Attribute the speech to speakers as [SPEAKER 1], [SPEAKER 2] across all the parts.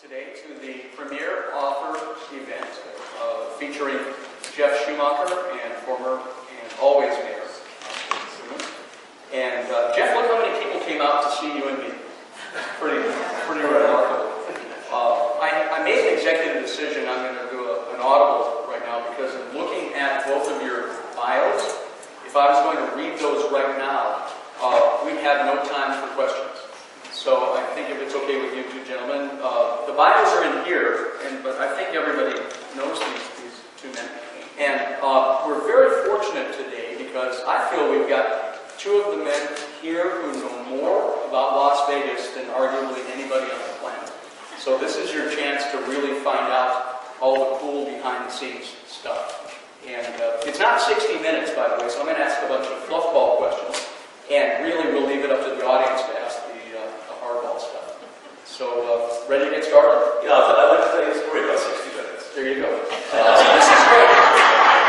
[SPEAKER 1] today to the premier author event featuring Geoff Schumacher and former and always mayor. And Geoff, look how many people came out to see you and me. Pretty remarkable. I made an executive decision. I'm going to do an audible right now because in looking at both of your bios, if I was going to read those right now, we'd have no time for questions. So I think if it's okay with you two gentlemen, the bios are in here, but I think everybody knows these two men. And we're very fortunate today because I feel we've got two of the men here who know more about Las Vegas than arguably anybody on the planet. So this is your chance to really find out all the cool behind-the-scenes stuff. And it's not 60 minutes, by the way, so I'm going to ask a bunch of fluffball questions. And really, we'll leave it up to the audience to ask the hardball stuff. So, ready to get started?
[SPEAKER 2] Yeah, I'd like to tell you a story about 60 minutes.
[SPEAKER 1] There you go. This is great.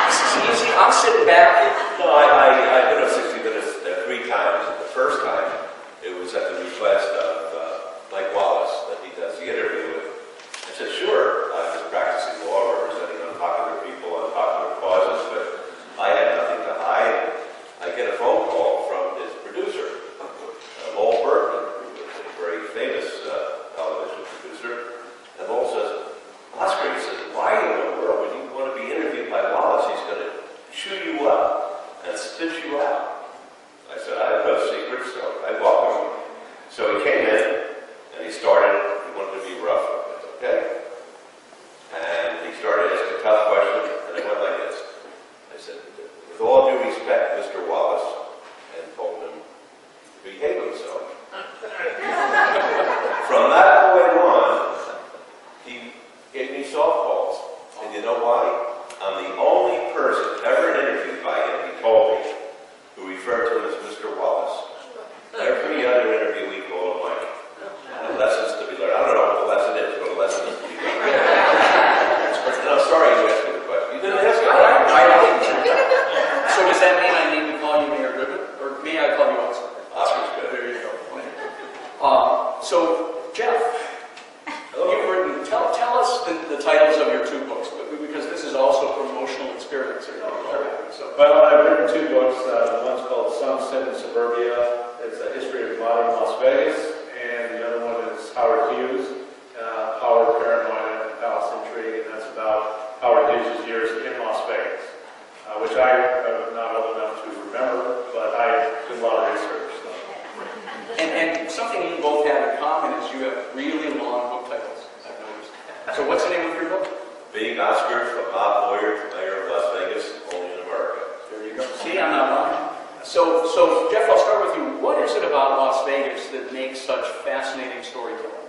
[SPEAKER 1] This is easy. I'm sitting back.
[SPEAKER 2] No, I've been on 60 minutes 3 times. The first time, it was at the request of Mike Wallace that he does the interview with. I said, sure. I was practicing law, representing unpopular people, unpopular causes, but I had nothing to hide. I get a phone call from his producer, Lowell Bergman, who was a very famous television producer. And Lowell says, Oscar, he says, why in the world would you want to be interviewed by Wallace? He's going to chew you up and spit you out. I said, I have no secrets, so I welcome him. So he came in, and he started, he wanted to be rough. I said, okay. And he started asking tough questions, and it went like this. I said, with all due respect, Mr. Wallace, and told him to behave himself. From that point on, he gave me softballs. And you know why? I'm the only person ever interviewed by him, he told me, who referred to him as Mr. Wallace. Every other interview we call him Mike. And lessons to be learned. I don't know what the lesson is, but a lesson is to be learned. And I'm sorry you asked me the question. You didn't ask me.
[SPEAKER 1] I didn't. So does that mean I need to call you Mayor Goodman? Or may I call you Oscar?
[SPEAKER 2] Oscar's good.
[SPEAKER 1] There you go. So, Geoff, you've written, tell us the titles of your 2 books, because this is also promotional experience.
[SPEAKER 3] Well, I've written 2 books. One's called Sunset in Suburbia. It's a history of modern Las Vegas. And the other one is Howard Hughes, Power, Paranoia, and Palace Intrigue. And that's about Howard Hughes' years in Las Vegas, which I am not old enough to remember, but I did a lot of research. So.
[SPEAKER 1] And something you both have in common is you have really long book titles, I've noticed. So what's the name of your book?
[SPEAKER 2] Being Oscar, from mob lawyer to mayor of Las Vegas, only in America.
[SPEAKER 1] There you go. See, I'm not lying. So Geoff, I'll start with you. What is it about Las Vegas that makes such fascinating storytelling?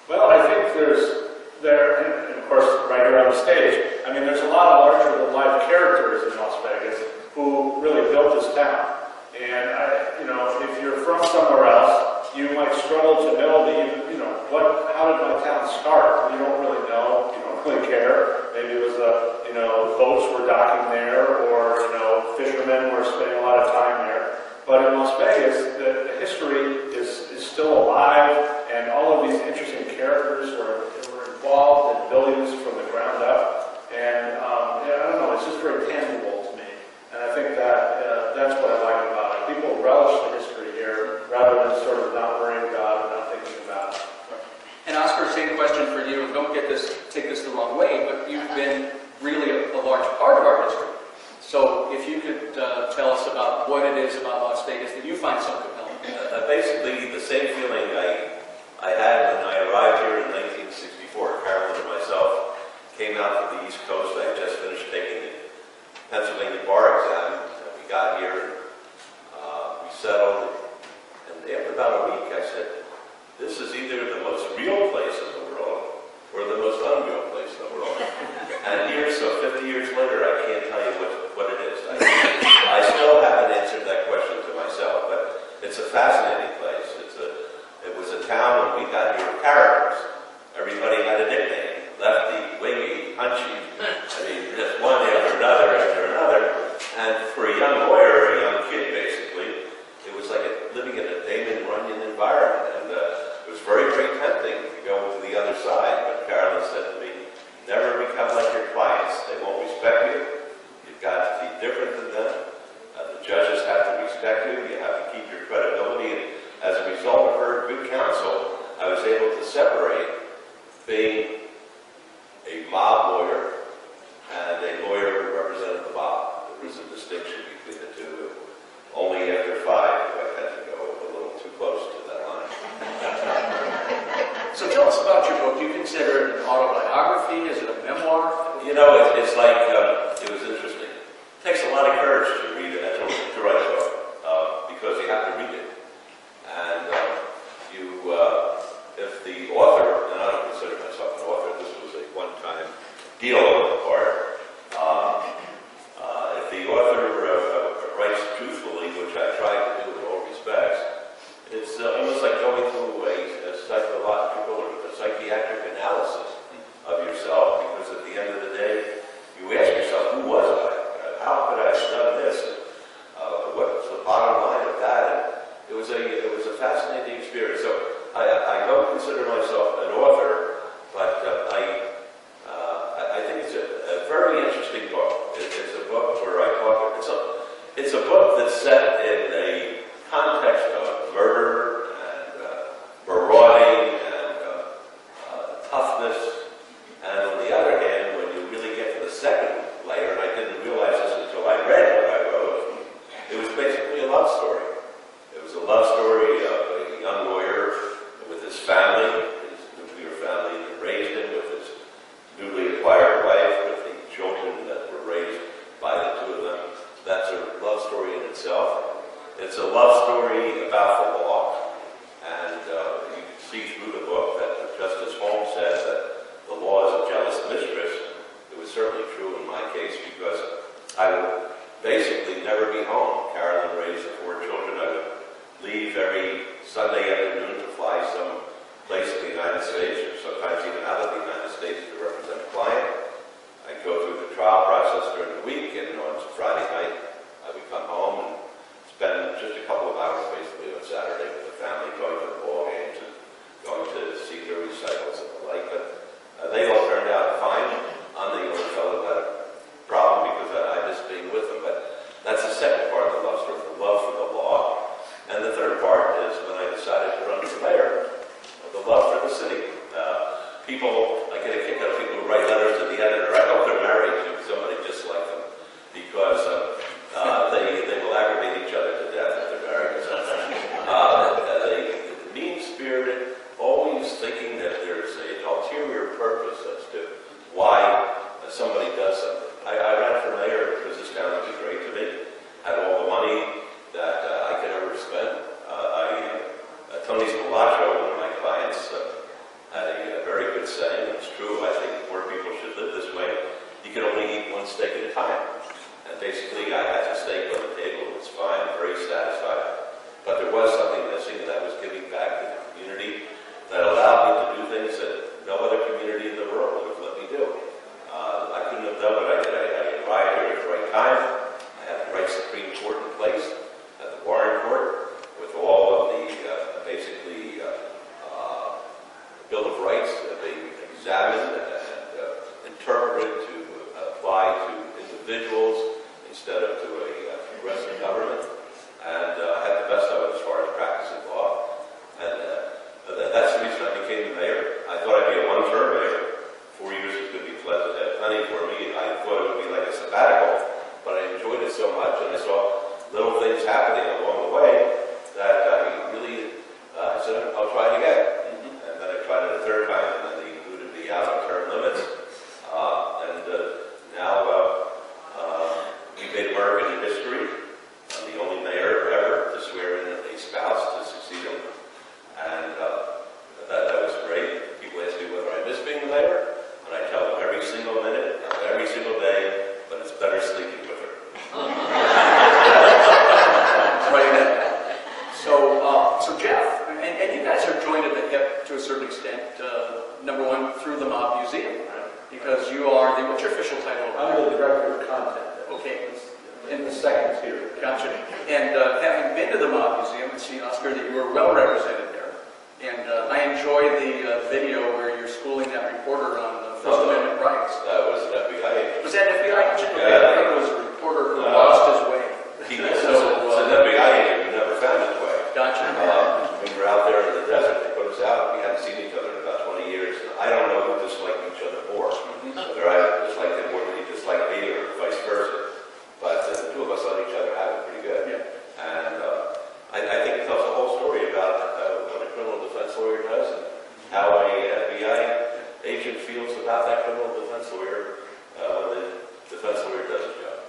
[SPEAKER 3] Well, I think and of course, right here on the stage, I mean, there's a lot of larger-than-life characters in Las Vegas who really built this town. And, if you're from somewhere else, you might struggle to know how did my town start? You don't really know. You don't really care. Maybe it was boats were docking there, or, fishermen were spending a lot of time there. But in Las Vegas, the history is still alive, and all of these interesting characters were involved in building this from the ground up. And, I don't know, it's just very tangible to me. And I think that's what I like about it. People relish the history here, rather than sort of not worrying about it, not thinking about it.
[SPEAKER 1] And Oscar, same question for you. And don't take this the wrong way, but you've been really a large part of our history. So if you could tell us about what it is about Las Vegas that you find so compelling.
[SPEAKER 2] Basically, the same feeling I had when I arrived here in 1964. Carolyn and myself came out from the East Coast. I had just finished taking the Pennsylvania bar exam. We got here, we settled, and after about a week I said, this is either the most real place in the world or the most unreal place in the world. And here, so 50 years later, I can't tell you what it is. I still haven't answered that question to myself, but it's a fascinating place. It was a town when we got here of characters. Everybody had a nickname. Lefty, Wiggy, Punchy, You know, it's like, it was interesting. It takes a lot of courage to read it, to write a book, because you have to read it. And if the author, and I don't consider myself an author, this was a one-time deal on the part, if the author writes truthfully, which I try to do in all respects, it's almost like going through a psychological or a psychiatric analysis of yourself, because at the end of the day, you ask yourself, who was I? How could I have done this? What's the bottom line of that? And it was a fascinating experience. So I don't consider myself an author, but I think it's a very interesting book. It's a book where I talk. It's a book that's set in a context of murder and marauding and toughness. And on the other hand, when you really get to the second layer, and I didn't realize this until I read what I wrote, it was basically a love story. It was a love story of a young lawyer with his family, his nuclear family that raised him, with his newly acquired wife, with the children that were raised by the two of them. That's a love story in itself. It's a love story about the law. And you can see through the book that Justice Holmes says that the law is a jealous mistress. It was certainly true in my case, because I would basically never be home. Carolyn raised the 4 children. I would leave every Sunday afternoon to fly some place in the United States, or sometimes even out of the United States, to represent a client. I'd go through the trial process during the week, and on Friday night, I would come home and spend just a couple of hours basically on Saturday with the family, going to the ball games and going to see their recitals and the like. But they all turned out fine. I'm the only fellow that had a problem, because I missed being with them. But that's the second part of the love story, the love for the law. And the third part is when I decided to run for mayor, the love for the city. I get a kick out of people who write letters to the editor. I hope they're married to somebody just like them, because they will aggravate each other to death if they're married to somebody. They mean-spirited, always thinking that there's an ulterior purpose as to why somebody does something. I ran for mayor because this town would be great to me. Had all the money that I could ever spend. Tony Schumacher, one of my clients, had a very good saying. It's true. I think more people should live this way. You can only eat one steak at a time. And basically, I had a steak on the table. It was fine, very satisfied. But there was something missing, and that was giving back to the community that allowed me to do things that no other community in the world would have let me do. I couldn't have done what I did. I arrived here at the right time. I had the right Supreme Court in place, at the Warren Court, with all of the basically Bill of Rights being examined and interpreted to apply to individuals instead of to a progressive government. And I had the best of it as far as practicing law. And that's the reason I became the mayor. I thought I'd be a one-term mayor. 4 years was going to be plenty for me. I thought it would be like a sabbatical, but I enjoyed it so much, and I saw little things happening along the way that I really said, I'll try it again. And then I tried it a third time, and then they included me out on term limits. Now we made American history. I'm the only mayor ever to swear in a spouse to succeed him. And that was great. People ask me whether I miss being the mayor, and I tell them every single minute, every single day, but it's better sleeping with her.
[SPEAKER 1] Right. So Geoff, and you guys are joined at the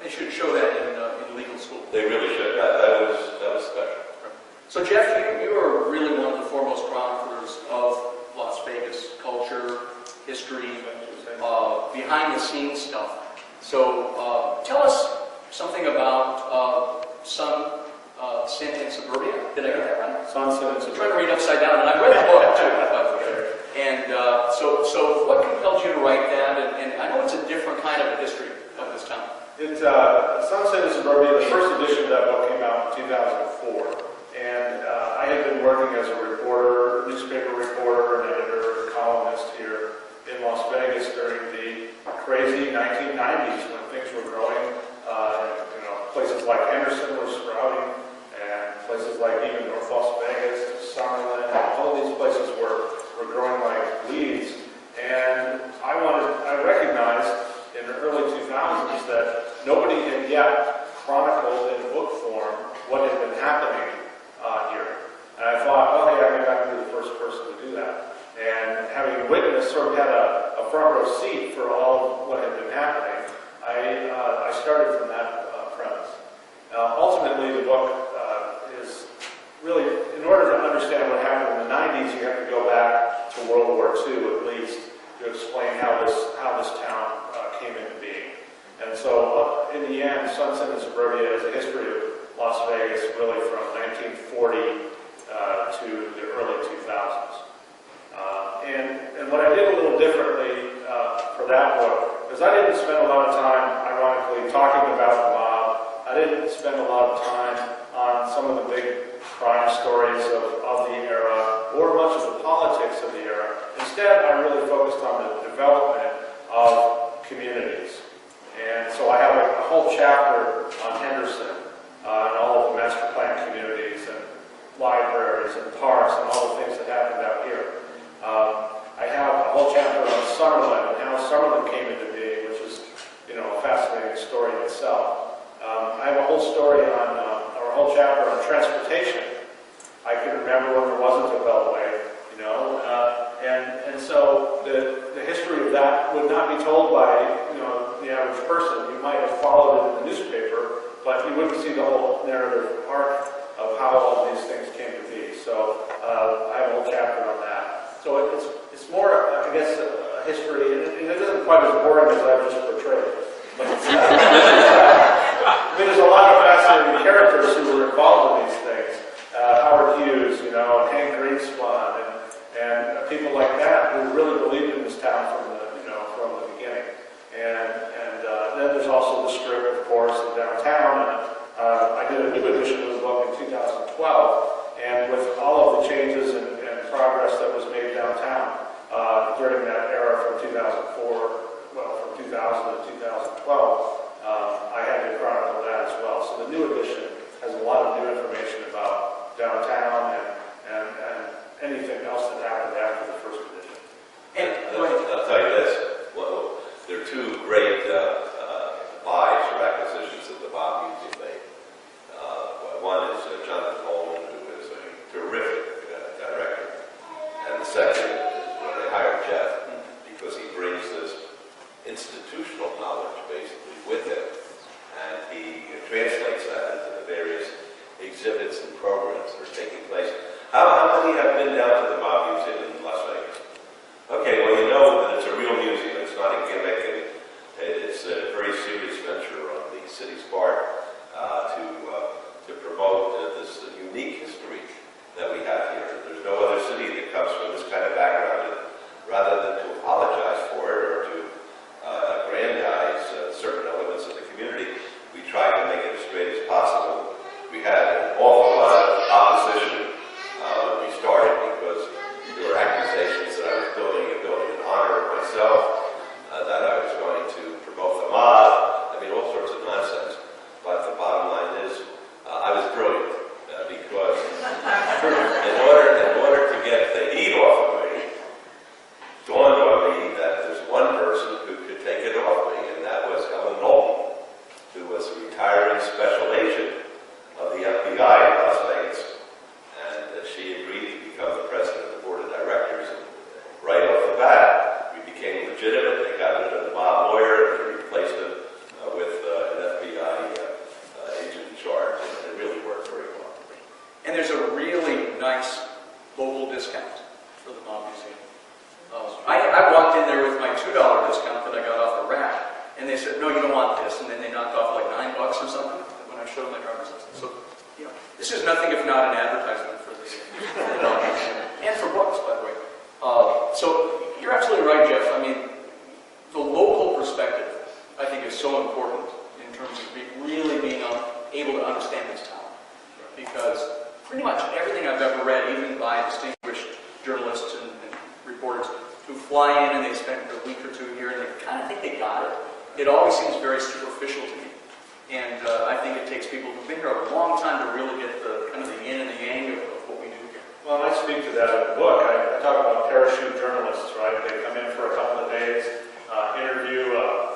[SPEAKER 1] They should show that in legal school.
[SPEAKER 2] They really should. That was special.
[SPEAKER 1] So Geoff, you are really one of the foremost chroniclers of Las Vegas culture, history, behind the scenes stuff. So tell us something about Sun, Sin, and Suburbia. Did I get that right?
[SPEAKER 3] Sun, Sin, and
[SPEAKER 1] I'm
[SPEAKER 3] Suburbia.
[SPEAKER 1] trying to read upside down, and I read the book too, by the way. And so what compelled you to write that? And I know it's a different kind of a history of this town.
[SPEAKER 3] It's Sun, Sin, and Suburbia. The first edition of that book came out in 2004. And I had been working as a reporter, newspaper reporter, and editor, columnist here in Las Vegas during the crazy 1990s when things were growing. Places like Henderson were sprouting, and places like even North Las Vegas, Summerlin, all of these places were growing like weeds. And I recognized in the early 2000s that nobody had yet chronicled in book form what had been happening here. And I thought, oh, hey, I can be the first person to do that. And having witnessed, sort of had a front row seat for all of what had been happening, I started from that premise. Ultimately, the book is really, in order to understand what happened in the 90s, you have to go back to World War II at least to explain how this town came into being. And so, in the end, Sun, Sin, and Suburbia is a history of Las Vegas, really from 1940 to the early 2000s. And what I did a little differently for that book is I didn't spend a lot of time, ironically, talking about the mob. I didn't spend a lot of time on some of the big crime stories of the era or much of the politics of the era. Instead, I really focused on the development of communities. And so I have a whole chapter on Henderson and all of the master plan communities and libraries and parks and all the things that happened out here. I have a whole chapter on Summerlin and how Summerlin came into being, which is, a fascinating story in itself. I have a whole story on, or a whole chapter on transportation. I can remember when there wasn't a beltway, and so the history of that would not be told by, the average person. You might have followed it in the newspaper, but you wouldn't see the whole narrative arc of how all these things came to be. So I have a whole chapter on that. So it's more, I guess, a history, and it isn't quite as boring as I've just portrayed. But there's a lot of fascinating characters who were involved in these things. Howard Hughes, and Hank Greenspun, and people like that who really believed in this town from the beginning. And then there's also the Strip, of course, and downtown. And I did a new edition of the book in 2012, and with all of the changes and progress that was made downtown during that era from 2000 to 2012, I had to chronicle that as well. So the new edition has a lot of new information about downtown and anything else that happened after the first edition.
[SPEAKER 1] And
[SPEAKER 2] I'll tell you this. Well, there are two great buys or acquisitions that the Bob Museum made. One is Jonathan Holman, who is a terrific director. And the second is when they hired Geoff, because he brings this institutional knowledge basically with him, and he translates that into the various exhibits and programs that are taking place. How many have been down to the Bob Museum in Las Vegas? Okay, well, you know that it's a real museum. It's not a gimmick, and it's a very serious venture on the city's part to promote this unique history that we have here. There's no other city that comes from this kind of background, and rather than to apologize for it or to aggrandize certain elements of the community, we try to make it as straight as possible. We had an awful lot of opposition when we started because there were accusations that I was building a building in honor of myself, that I
[SPEAKER 1] they said, no, you don't want this, and then they knocked off like $9 or something when I showed them my driver's license. So, this is nothing if not an advertisement for this, and for books, by the way. So you're absolutely right, Geoff. I mean, the local perspective, I think, is so important in terms of really being able to understand this town. Because pretty much everything I've ever read, even by distinguished journalists and reporters who fly in and they spend a week or two here and they kind of think they got it, it always seems very superficial to me. And I think it takes people who've been here a long time to really get the kind of the yin and the yang of what we do here.
[SPEAKER 3] Well, and I speak to that in the book. I talk about parachute journalists, right? They come in for a couple of days, interview a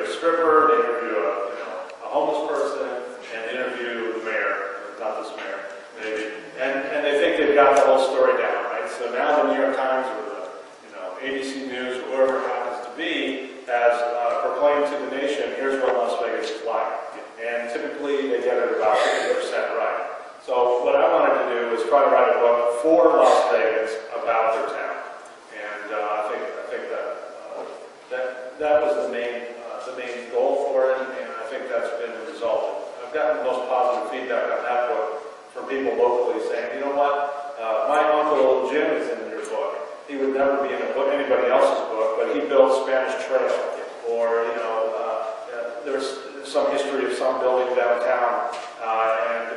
[SPEAKER 3] stripper, they interview a homeless person, and interview the mayor, not this mayor, maybe. And they think they've got the whole story down, right? So now the New York Times or the ABC News or whoever it happens to be has proclaimed to the nation, here's what Las Vegas is like. And typically they get it about 50% right. So what I wanted to do was try to write a book for Las Vegas about their town. And I think that was the main goal for it, and I think that's been the result. I've gotten the most positive feedback on that book from people locally saying, you know what, my uncle Jim is in your book. He would never be in anybody else's book, but he built Spanish Trail, or there's some history of some building downtown, and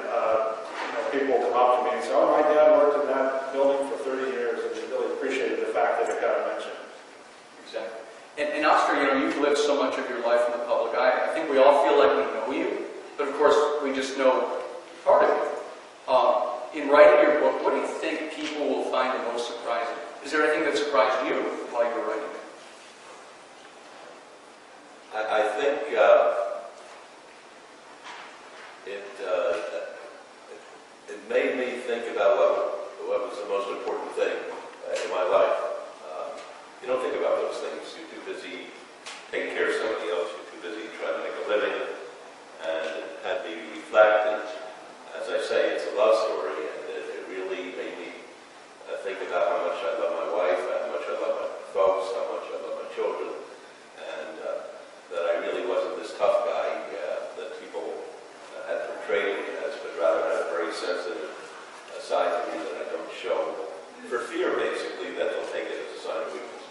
[SPEAKER 3] people come up to me and say, oh, my dad worked in that building for 30 years, and they really appreciated the fact that it got mentioned.
[SPEAKER 1] Exactly. And Oscar, you've lived so much of your life in the public eye. I think we all feel like we know you, but of course we just know part of you. In writing your book, what do you think people will find the most surprising? Is there anything that surprised you while you were writing it?
[SPEAKER 2] I think it made me think about what was the most important thing in my life. You don't think about those things. You're too busy taking care of somebody else. You're too busy trying to make a living. And it had me reflect. And as I say, it's a love story. And it really made me think about how much I love my wife, how much I love my folks, how much I love my children. And that I really wasn't this tough guy that people had portrayed me as, but rather had a very sensitive side to me that I don't show for fear, basically, that they'll take it as a sign of weakness.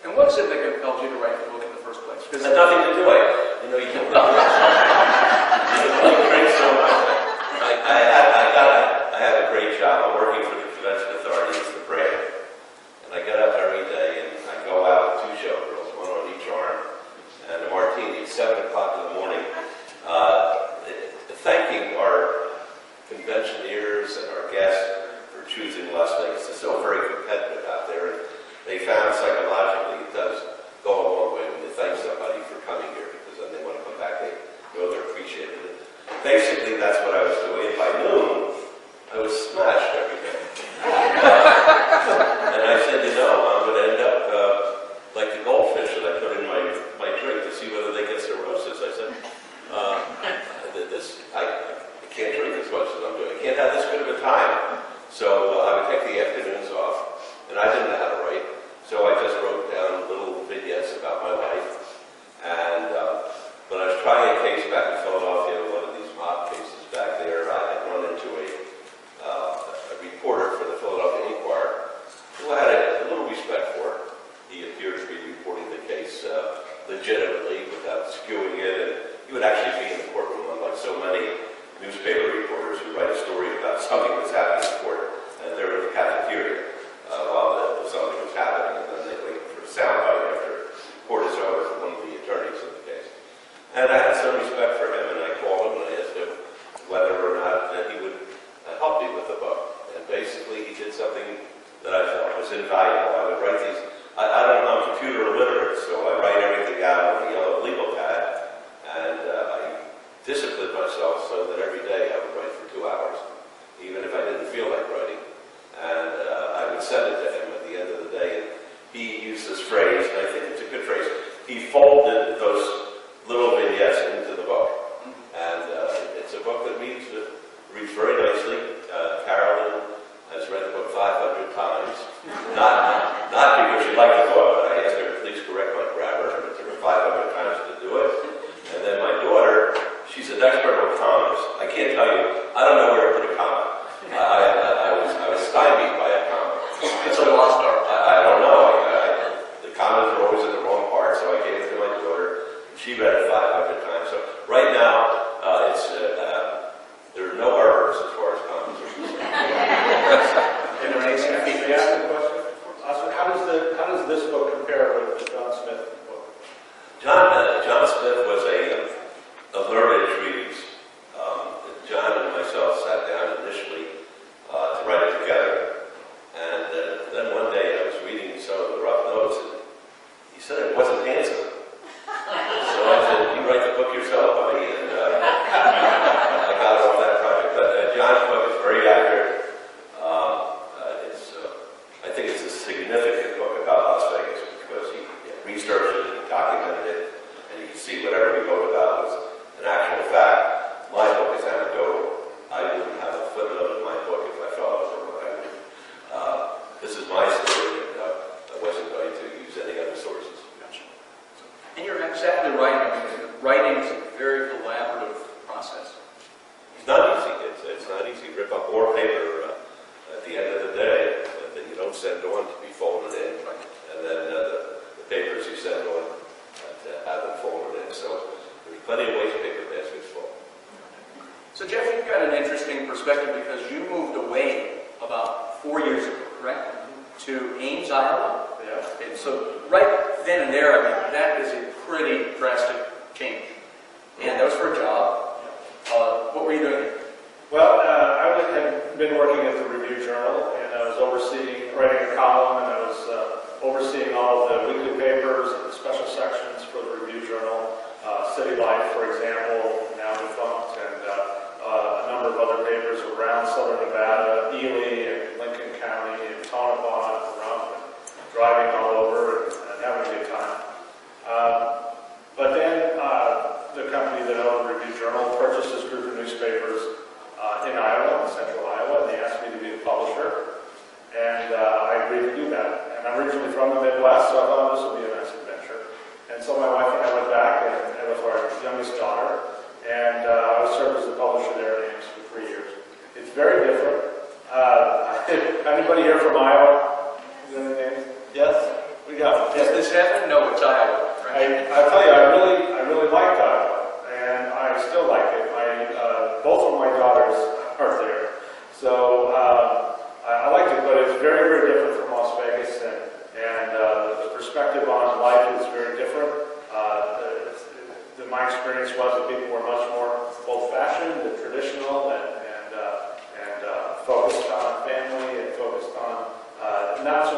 [SPEAKER 1] And what is it that compelled you to write the book in the first place?
[SPEAKER 2] Because it had nothing to do with it. You can drink so much. I had a great job. I'm working for the Convention Authority. It's the parade. And I get up every day and I go out with 2 showgirls, one on each arm, and a martini at 7 o'clock in the morning, thanking our conventioneers and our guests for choosing Las Vegas. It's so very competitive out there. And they found psychologically it does go a long way when you thank somebody for coming here, because then they want to come back. They know they're appreciated. Basically, that's what I was doing. By noon, I was smashed every day. And I said, I'm going to end up like the goldfish that I put in my drink to see whether they get cirrhosis. I said, I can't drink as much as I'm doing. I can't have this good of a time. So I would take the afternoons off, and I didn't know how to write. So I just wrote down little vignettes about my life. And when I was trying a case back in Philadelphia, one of these mob cases back there, I had run into a reporter for the Philadelphia Inquirer who I had a little respect for. He appeared to be reporting the case legitimately without skewing it, and he would actually be in the courtroom, unlike so many newspaper reporters who write a story about something that's happening in court, and they're in the cafeteria while something was happening, and then they wait for the soundbite after court is over for one of the attorneys in the case. And I had some respect for him, and I called him and I asked him whether or not that he would help me with the book. And basically, he did something that I felt was invaluable. I would write these. I'm computer illiterate, so I write everything out on a yellow legal pad, and I disciplined myself so that every day I would write for 2 hours, even if I didn't feel like writing. And I would send it to him at the end of the day, and he used this phrase, and I think it's a good phrase. He folded those little vignettes into the book. And it's a book that reads very nicely. Carolyn has read the book 500 times. Not because she liked the book, but I asked her to please correct my grammar. It took her 500 times to do it. She read it 500 times. So right now, there are no errors as far as comments are concerned.
[SPEAKER 3] May I ask a question? How does this book compare with the John Smith book?
[SPEAKER 2] John Smith was a learned treatise. John and myself sat down initially to write it together. And then one day I was reading some of the rough notes, and he said it wasn't handsome. So I said, "You write the book yourself, buddy." And I got off that project. But John's book is very accurate. I think it's a significant book about Las Vegas because he researched it, he documented it, and you can see whatever he wrote about was an actual fact. My book is anecdotal. I wouldn't have a footnote in my book if I felt it was what I would. This is my story, and I wasn't going to use any other sources.
[SPEAKER 1] Gotcha. And you're exactly right. I mean, writing is a very collaborative process.
[SPEAKER 2] It's not easy. It's not easy to rip up more paper at the end of the day that you don't send on to be folded in, and then the papers you send on to have them folded in. So there's plenty of waste paper baskets full.
[SPEAKER 1] So Geoff, you've got an interesting perspective because you moved away about 4 years ago, correct? To Ames, Iowa?
[SPEAKER 3] Yeah.
[SPEAKER 1] And so right then and there, I mean, that is a pretty drastic change. And that was for a job. What were you doing?
[SPEAKER 3] Well, I had been working at the Review Journal, and I was writing a column, and I was overseeing all of the weekly papers and the special sections for the Review Journal. City Life, for example, now defunct, and a number of other papers around Southern Nevada, Ely, and Lincoln County, and Tonopah, and Rouff, and driving all over and having a good time. But then the company that owned the Review Journal purchased this group of newspapers in Iowa, in central Iowa, and they asked me to be the publisher. And I agreed to do that. And I'm originally from the Midwest, so I thought this would be a nice adventure. And so my wife and I went back, and with our youngest daughter, and I was served as the publisher there at Ames for 3 years. It's very different. Anybody here from Iowa? Is there any names? Yes? We got it.
[SPEAKER 1] Does this happen? No, it's Iowa. Right?
[SPEAKER 3] I tell you, I really liked Iowa, and I still like it. Both of my daughters are there, so I liked it. But it's very, very different from Las Vegas, and the perspective on life is very different. My experience was that people were much more old-fashioned and traditional, and focused on family, and focused on not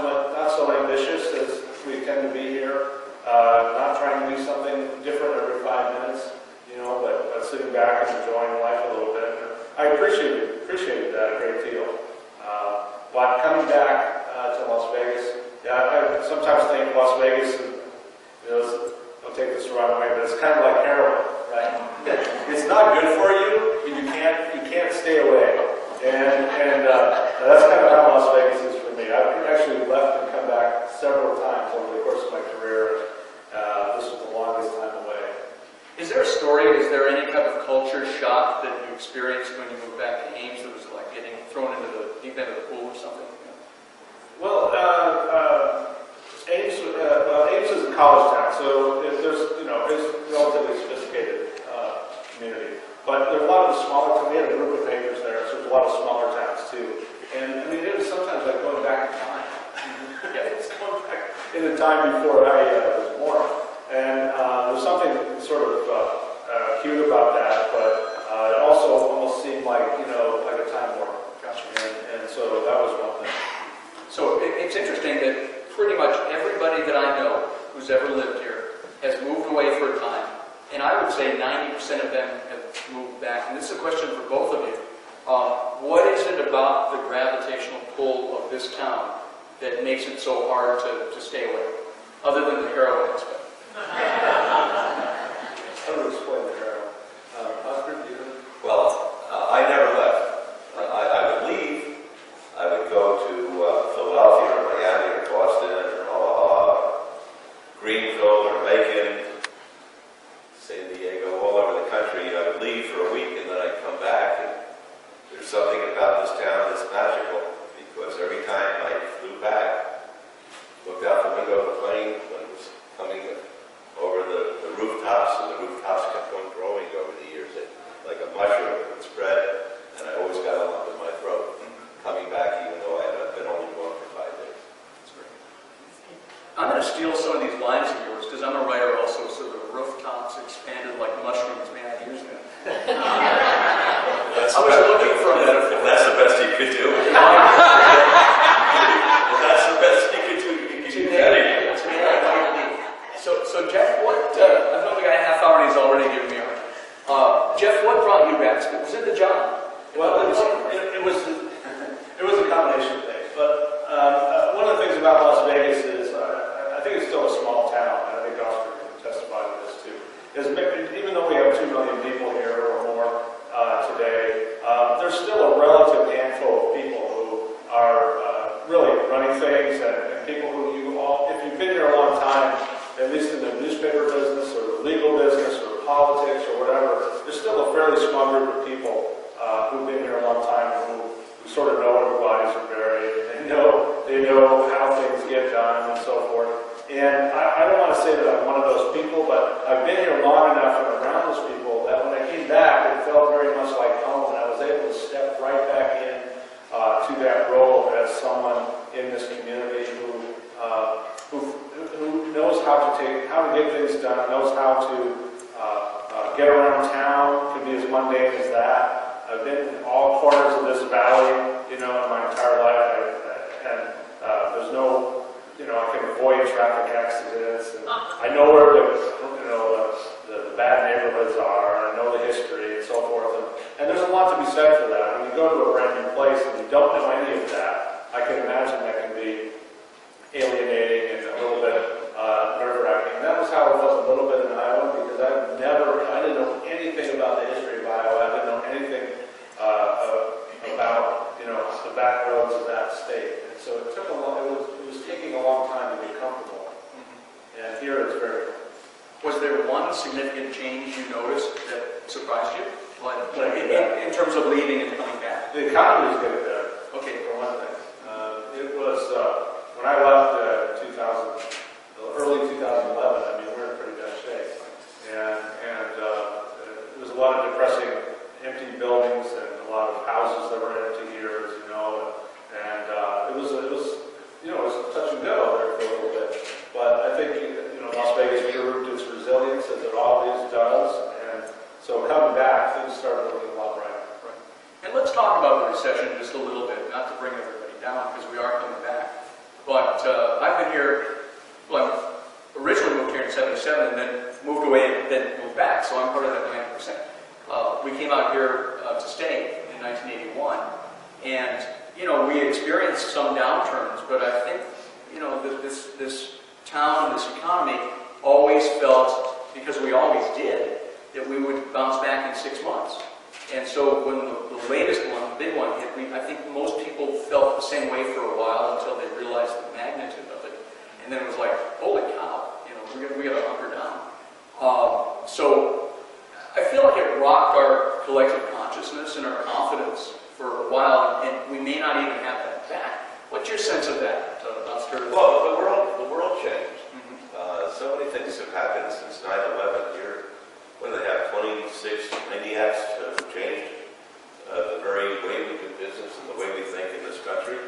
[SPEAKER 3] so ambitious as we tend to be here. Not trying to do something different every 5 minutes, but sitting back and enjoying life a little bit. And I appreciated that a great deal. But coming back to Las Vegas, I sometimes think Las Vegas, don't take this the wrong way, but it's kind of like heroin, right? It's not good for you, but you can't stay away. And that's kind of how Las Vegas is for me. I've actually left and come back several times over the course of my career. This was the longest time away.
[SPEAKER 1] Is there a story, is there any kind of culture shock that you experienced when you moved back to Ames that was like getting thrown into the deep end of the pool or something?
[SPEAKER 3] Well, Ames is a college town, so it's a relatively sophisticated community. But there are a lot of the smaller towns. We had a group of papers there, so there's a lot of smaller towns too. And I mean, it was sometimes like going back in time. It's going back in the time before I was born. And there's something sort of cute about that, but it also almost seemed like a time warp.
[SPEAKER 1] Gotcha.
[SPEAKER 3] And so that was one thing.
[SPEAKER 1] So it's interesting that pretty much everybody that I know who's ever lived here has moved away for a time. And I would say 90% of them have moved back. And this is a question for both of you. What is it about the gravitational pull of this town that makes it so hard to stay away, other than the heroin aspect?
[SPEAKER 3] How to explain the heroin? Oscar, do you know?
[SPEAKER 2] Well, I never left. I would leave. I would go to Philadelphia or Miami or Boston or Omaha, Greenville or Macon, San Diego, all over the country. I would leave for a week and then I'd come back, and there's something about this town that's magical because every time I flew back, looked out the window of the plane when it was coming over the rooftop rooftops, and the rooftops kept on growing over the years. Like a mushroom, it would spread, and I always got a lump in my throat coming back, even though I had been only gone for 5 days.
[SPEAKER 1] That's great. I'm going to steal some of these lines of yours, because I'm a writer also, so the rooftops expanded like mushrooms mad years ago. I was looking for that.
[SPEAKER 2] If that's the best you could do. If that's the best you could do, you can do that again.
[SPEAKER 1] So Geoff, what, I know the guy a half hour and he's already given me a hard time. Geoff, what brought you back to school? Was it the job?
[SPEAKER 3] Well, it was a combination of things. But one of the things about Las Vegas is I think it's still a small town, and I think Oscar can testify to this too. Is even though we have 2 million people here or more today, there's still a relative handful of people who are really running things, and people who if you've been here a long time, at least in the newspaper business or the legal business or politics or whatever, there's still a fairly small group of people who've been here a long time who sort of know where the bodies are buried, and they know how things get done and so forth. And I don't want to say that I'm one of those people, but I've been here long enough and around those people that when I came back, it felt very much like home, and I was able to step right back in to that role as someone in this community who knows how to get things done, knows how to get around town, can be as mundane as that. I've been in all corners of this valley, in my entire life, and there's no, I can avoid traffic accidents, and I know where the bad neighborhoods are, and I know the history and so forth, and there's a lot to be said for that. When you go to a brand new place and you don't know any of that, I can imagine that can be alienating and a little bit nerve-wracking. And that was how it was a little bit in Iowa, because I didn't know anything about the history of Iowa. I didn't know anything about the back roads of that state. And so it was taking a long time to get comfortable. And here it's very.
[SPEAKER 1] Was there one significant change you noticed that surprised you? In terms of leaving and coming back?
[SPEAKER 3] The economy is getting better. Okay, for one thing. It was when I left early 2011. I mean, we're in pretty bad shape, and it was a lot of depressing, empty buildings and a lot of houses that were empty here, as you know, and it was touch and go there for a little bit. But I think Las Vegas proved its resilience, as it always does, and so coming back, things started looking a lot brighter.
[SPEAKER 1] Right. And let's talk about the recession just a little bit, not to bring everybody down, because we are coming back. But I've been here, well, I originally moved here in 77 and then moved away and then moved back, so I'm part of that 90%. We came out here to stay in 1981, and, we experienced some downturns, but I think, this town, this economy always felt, because we always did, that we would bounce back in 6 months. And so when the latest one, the big one hit, I think most people felt the same way for a while until they realized the magnitude of it. And then it was like, holy cow, we got to hunker down. So I feel like it rocked our collective consciousness and our confidence for a while, and we may not even have that back. What's your sense of that, Oscar?
[SPEAKER 2] Well, the world changed. So many things have happened since 9/11. What do they have? 26 maniacs have changed the very way we do business and the way we think in this country.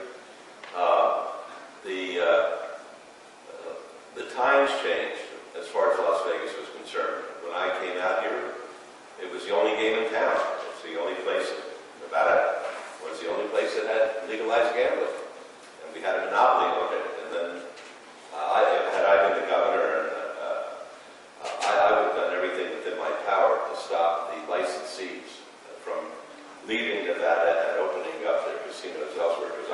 [SPEAKER 2] The times changed as far as Las Vegas was concerned. When I came out here, it was the only game in town. It's the only place. Nevada was the only place that had legalized gambling, and we had a monopoly on it. And then, had I been the governor, I would have done everything within my power to stop the licensees from leaving Nevada and opening up their casinos elsewhere, because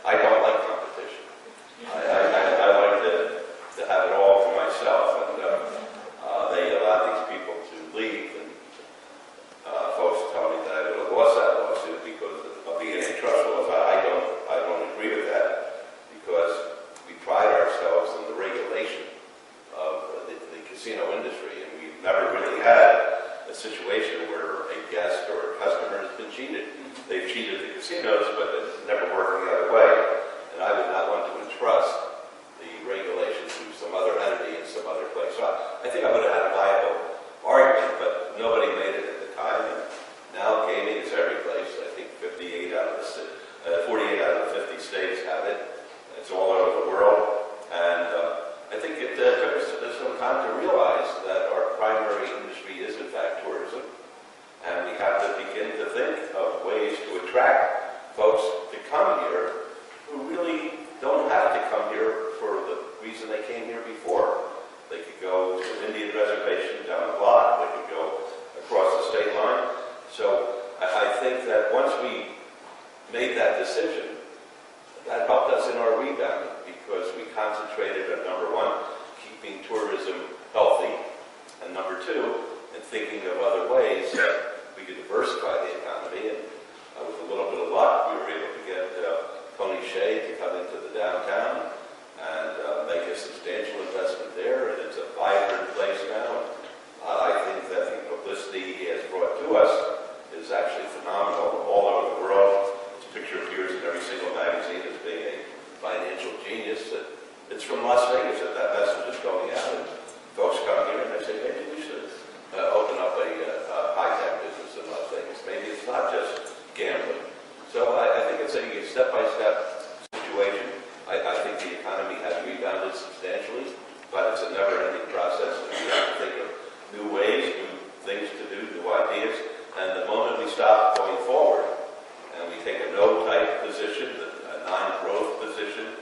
[SPEAKER 2] I don't like competition. I like to have it all for myself, and they allowed these people to leave, and folks tell me that I would have lost that lawsuit because of the antitrust laws. I don't agree with that, because we pride ourselves in the regulation of the casino industry, and we've never really had a situation where a guest or a customer has been cheated. They've cheated the casinos, but it's never worked the other way, and I would not want to entrust the regulations to some other entity in some other place. So I think I would have had a viable thinking of other ways that we could diversify the economy. And with a little bit of luck, we were able to get Tony Shea to come into the downtown and make a substantial investment there. And it's a vibrant place now. I think that the publicity he has brought to us is actually phenomenal all over the world. His picture appears in every single magazine as being a financial genius. It's from Las Vegas that message is going out, and folks come here and they say, maybe we should open up a high-tech business in Las Vegas. Maybe it's not just gambling. So I think it's a step-by-step situation. I think the economy has rebounded substantially, but it's a never-ending process. And we have to think of new ways, new things to do, new ideas. And the moment we stop going forward and we take a no-type position, a non-growth position,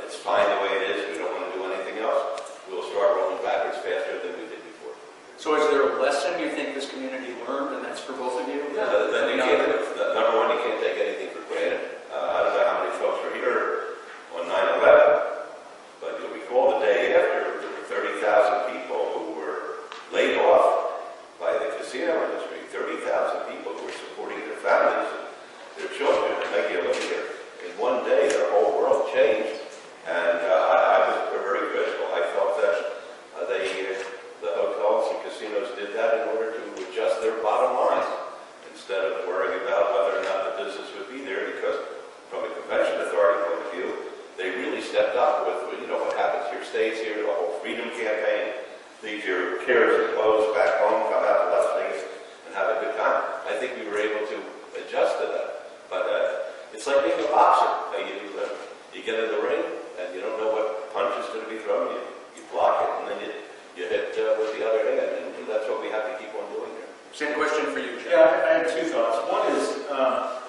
[SPEAKER 2] it's fine the way it is, we don't want to do anything else, we'll start rolling backwards faster than we did before.
[SPEAKER 1] So is there a lesson you think this community learned, and that's for both of you?
[SPEAKER 2] Yeah, number one, you can't take anything for granted. I don't know how many folks were here on 9/11, but you'll recall the day after, there were 30,000 people who were laid off by the casino industry, 30,000 people who were supporting their families and their children. And make you look at it. In one day, their whole world changed, and I was very critical. I felt that the hotels and casinos did that in order to adjust their bottom line instead of worrying about whether or not the business would be there, because from a convention authority point of view, they really stepped up with, what happens here stays here, the whole freedom campaign, leave your cares and clothes back home, come out to Las Vegas and have a good time. I think we were able to adjust to that. But it's like being a boxer. You get in the ring and you don't know what punch is going to be thrown. You block it and then you hit with the other hand. And that's what we have to keep on doing here.
[SPEAKER 1] Same question for you, Geoff.
[SPEAKER 3] Yeah, I have two thoughts. One is,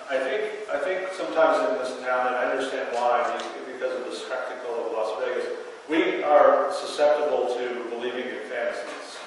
[SPEAKER 3] I think sometimes in this town, and I understand why, because of the spectacle of Las Vegas, we are susceptible to believing in fantasies.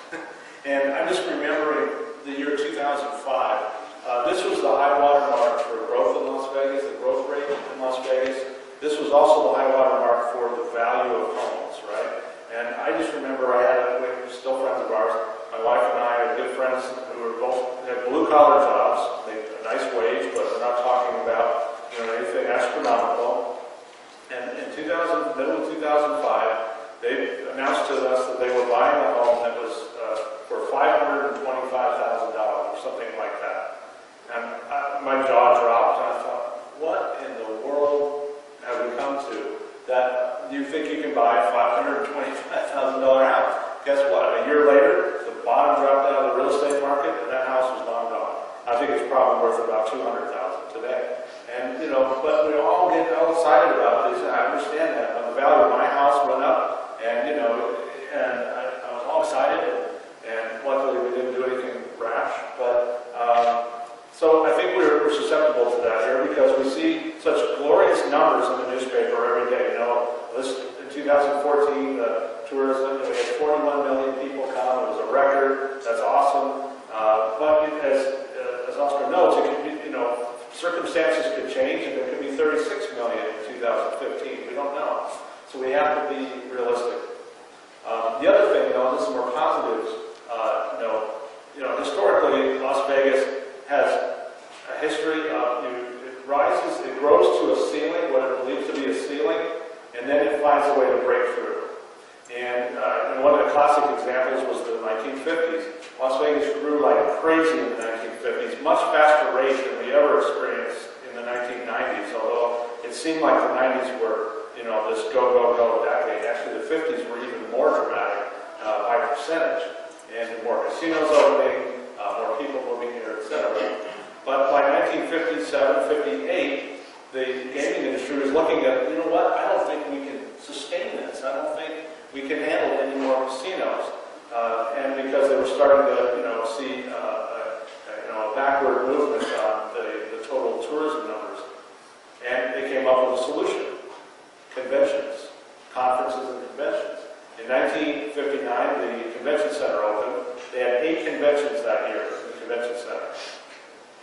[SPEAKER 3] And I'm just remembering the year 2005. This was the high water mark for growth in Las Vegas, the growth rate in Las Vegas. This was also the high water mark for the value of homes, right? And I just remember we're still friends of ours. My wife and I are good friends who were both had blue-collar jobs. They had a nice wage, but we're not talking about anything astronomical. And in middle of 2005, they announced to us that they were buying a home that was for $525,000 or something like that. And my jaw dropped, and I thought, what in the world have we come to that you think you can buy a $525,000 house? Guess what? A year later, the bottom dropped out of the real estate market, and that house was long gone. I think it's probably worth about $200,000 today. And but we all get all excited about this. I understand that. But the value of my house went up, and and I was all excited. And luckily, we didn't do anything rash. But so I think we're susceptible to that here because we see such glorious numbers in the newspaper every day. In 2014, the tourism, we had 41 million people come. It was a record. That's awesome. But as Oscar notes, it could be, circumstances could change, and there could be 36 million in 2015. We don't know. So we have to be realistic. The other thing, this is more positives. Historically, Las Vegas has a history of it grows to a ceiling, what it believes to be a ceiling, and then it finds a way to break through. And one of the classic examples was the 1950s. Las Vegas grew like crazy in the 1950s, much faster rate than we ever experienced in the 1990s, although it seemed like the 90s were, this go, go, go decade. Actually, the 50s were even more dramatic by percentage. And more casinos opening, more people moving here, etc. But by 1957, 58, the gaming industry was looking at, I don't think we can sustain this. I don't think we can handle any more casinos. And because they were starting to, see, a backward movement on the total tourism numbers. And they came up with a solution. Conventions. Conferences and conventions. In 1959, the convention center opened. They had 8 conventions that year in the convention center.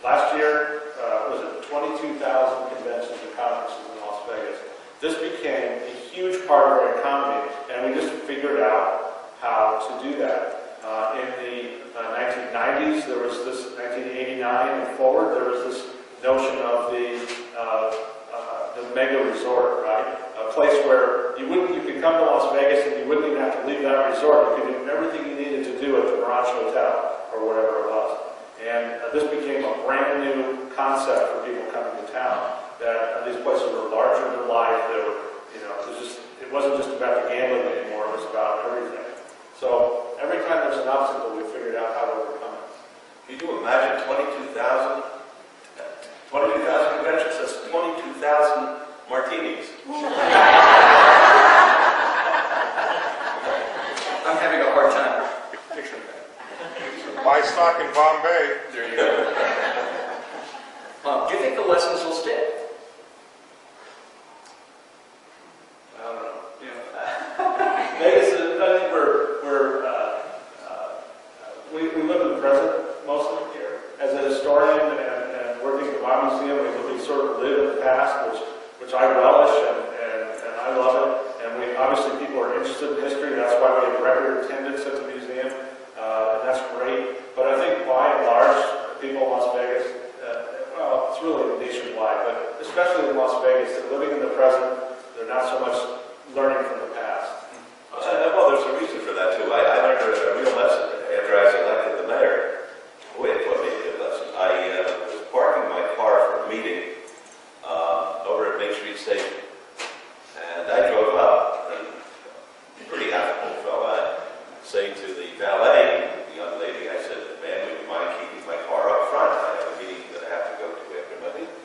[SPEAKER 3] Last year, was it 22,000 conventions and conferences in Las Vegas. This became a huge part of our economy, and we just figured out how to do that. In the 90s, there was this, 1989 and forward, there was this notion of the mega resort, right? A place where you could come to Las Vegas and you wouldn't even have to leave that resort. You could do everything you needed to do at the Mirage Hotel or whatever it was. And this became a brand new concept for people coming to town. That these places were larger than life. They were, it wasn't just about the gambling anymore. It was about everything. So every time there's an obstacle, we figured out how to overcome it.
[SPEAKER 2] Can you imagine 22,000 conventions? That's 22,000 martinis.
[SPEAKER 1] I'm having a hard time picturing that.
[SPEAKER 4] Buy stock in Bombay.
[SPEAKER 1] There you go. Do you think the lessons will stick?
[SPEAKER 3] I don't know. Vegas is, I think we live in the present mostly here. As a historian and working at my museum, we sort of live in the past, which I relish and I love it. And obviously people are interested in history. That's why we have record attendance at the museum, and that's great. But I think by and large, people in Las Vegas, well, it's really nationwide, but especially in Las Vegas, they're living in the present. They're not so much learning from the past.
[SPEAKER 2] Well, there's a reason for that, too. I learned a real lesson after I was elected the mayor. Boy, it taught me a good lesson. I was parking my car for a meeting over at Main Street Station. And I drove up, and a pretty affable fella, saying to the valet, the young lady, I said, "Ma'am, would you mind keeping my car up front? I have a meeting that I have to go to after my meeting."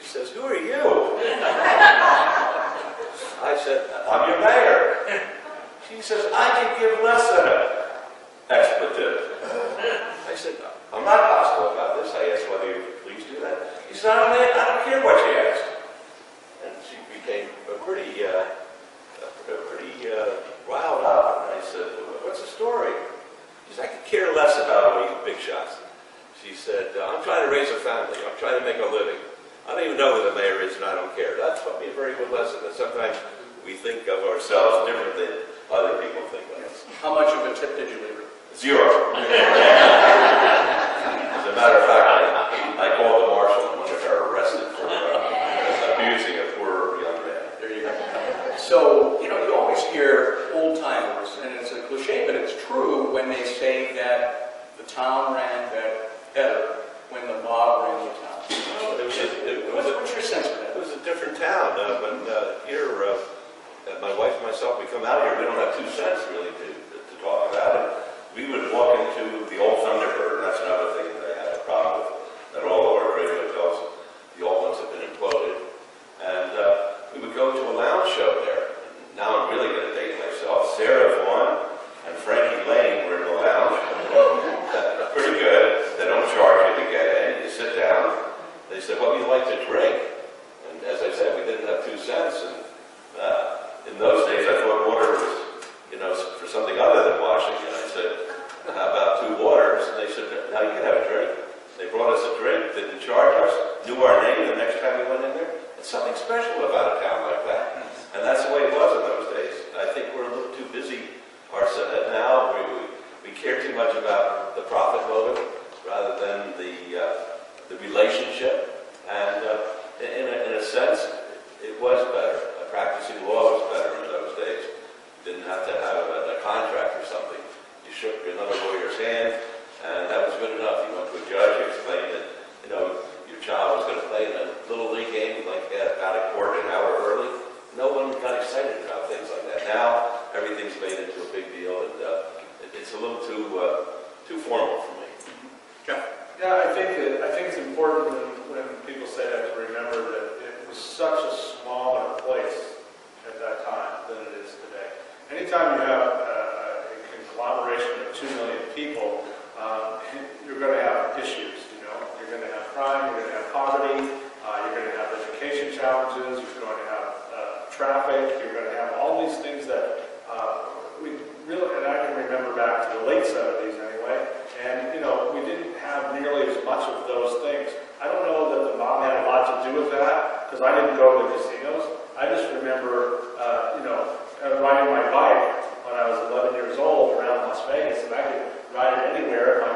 [SPEAKER 2] She says, "Who are you?" I said, "I'm your mayor." She says, "I can give less than an expletive." I said, "I'm not hostile about this." I asked whether you would please do that. He said, "I don't care what you ask." And she became pretty riled up. And I said, "What's the story?" She said, "I could care less about all you big shots." She said, "I'm trying to raise a family. I'm trying to make a living. I don't even know who the mayor is, and I don't care." That taught me a very good lesson, that sometimes we think of ourselves different than other people think of us.
[SPEAKER 1] How much of a tip did you leave her?
[SPEAKER 2] 0. As a matter of fact, I called the marshal and wanted her arrested for abusing a poor young man.
[SPEAKER 1] There you go. So, you always hear old timers, and it's a cliche, but it's true when they say that the town ran better when the mob ran the town. What's your sense of that?
[SPEAKER 2] It was a different town. When here, my wife and myself, we come out here, we don't have 2 cents really to talk about it. We would walk into the old Thunderbird, and that's another thing that I had a problem with, that all of our great hotels, the old ones have been imploded. And we would go to a lounge show there. Now I'm really going to date myself. Sarah Vaughan and Frankie Lane were in the lounge. Pretty good. They don't charge you to get in. You sit down. They said, "What would you like to drink?" And as I said, we didn't have 2 cents. And in those days, I thought water was, for something other than washing. And I said, "How about 2 waters?" And they said, "Now you can have a drink." They brought us a drink, didn't charge us, knew our name the next time we went in there. It's something special about a town like that. And that's the way it was in those days. I think we're a little too busy ourselves now. We care too much about the profit motive rather than the relationship. And in a sense, it was better. Practicing law was better in those days. You didn't have to have a contract or something. You shook another lawyer's hand, and that was good enough. You went to a judge, you explained that, your child was going to play in a little league game, like out of court an hour early. No one got excited about things like that. Now, everything's made into a big deal, and it's a little too formal for me.
[SPEAKER 1] Geoff?
[SPEAKER 3] Yeah, I think it's important when people say that to remember that it was such a smaller place at that time than it is today. Anytime you have a conglomeration of 2 million people, you're going to have issues. You're going to have crime, you're going to have poverty, you're going to have education challenges, you're going to have traffic, you're going to have all these things that we really, and I can remember back to the late 70s anyway, and we didn't have nearly as much of those things. I don't know that the mob had a lot to do with that, because I didn't go to the casinos. I just remember, riding my bike when I was 11 years old around Las Vegas, and I could ride it anywhere. If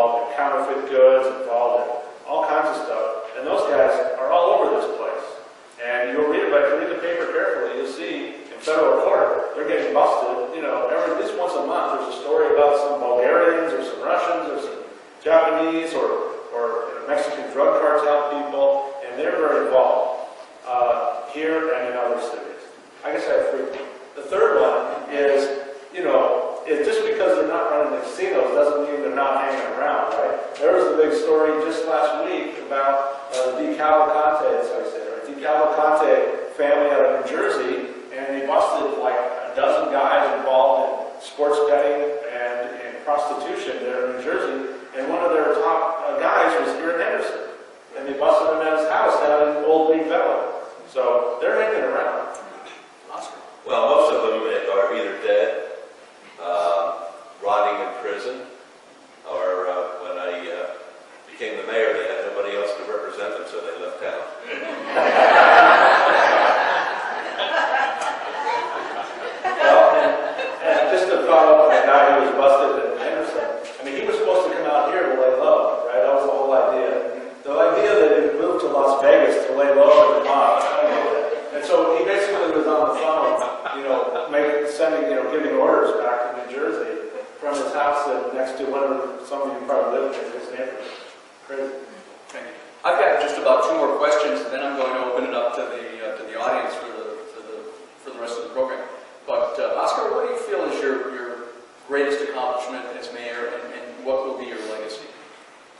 [SPEAKER 3] involved in counterfeit goods, involved in all kinds of stuff. And those guys are all over this place. And you'll read, if you read the paper carefully, you'll see in federal court, they're getting busted, at least once a month. There's a story about some Bulgarians or some Russians or some Japanese or Mexican drug cartel people, and they're very involved here and in other cities. I guess I have three. The third one is, just because they're not running the casinos doesn't mean they're not hanging around, right? There was a big story just last week about the DeCavalcante, as I said, right? DeCavalcante family out of New Jersey, and they busted like a dozen guys involved in sports betting and in prostitution there in New Jersey, and one of their top guys was here in Henderson, and they busted him at his house down in Old League Valley. So they're hanging around.
[SPEAKER 1] Oscar.
[SPEAKER 2] Well, most of them are either dead, rotting in prison, or when I became the mayor, they had nobody else to represent them, so they left town.
[SPEAKER 3] Well, and just to follow up on the guy who was busted in Henderson, I mean, he was supposed to come out here to lay low, right? That was the whole idea. The idea that he moved to Las Vegas to lay low in the mob, I don't know that. And so he basically was on the phone, giving orders back to New Jersey from his house next to whatever some of you probably live in his neighborhood. Crazy.
[SPEAKER 1] Thank you. I've got just about two more questions, and then I'm going to open it up to the audience for the rest of the program. But Oscar, what do you feel is your greatest accomplishment as mayor, and what will be your legacy?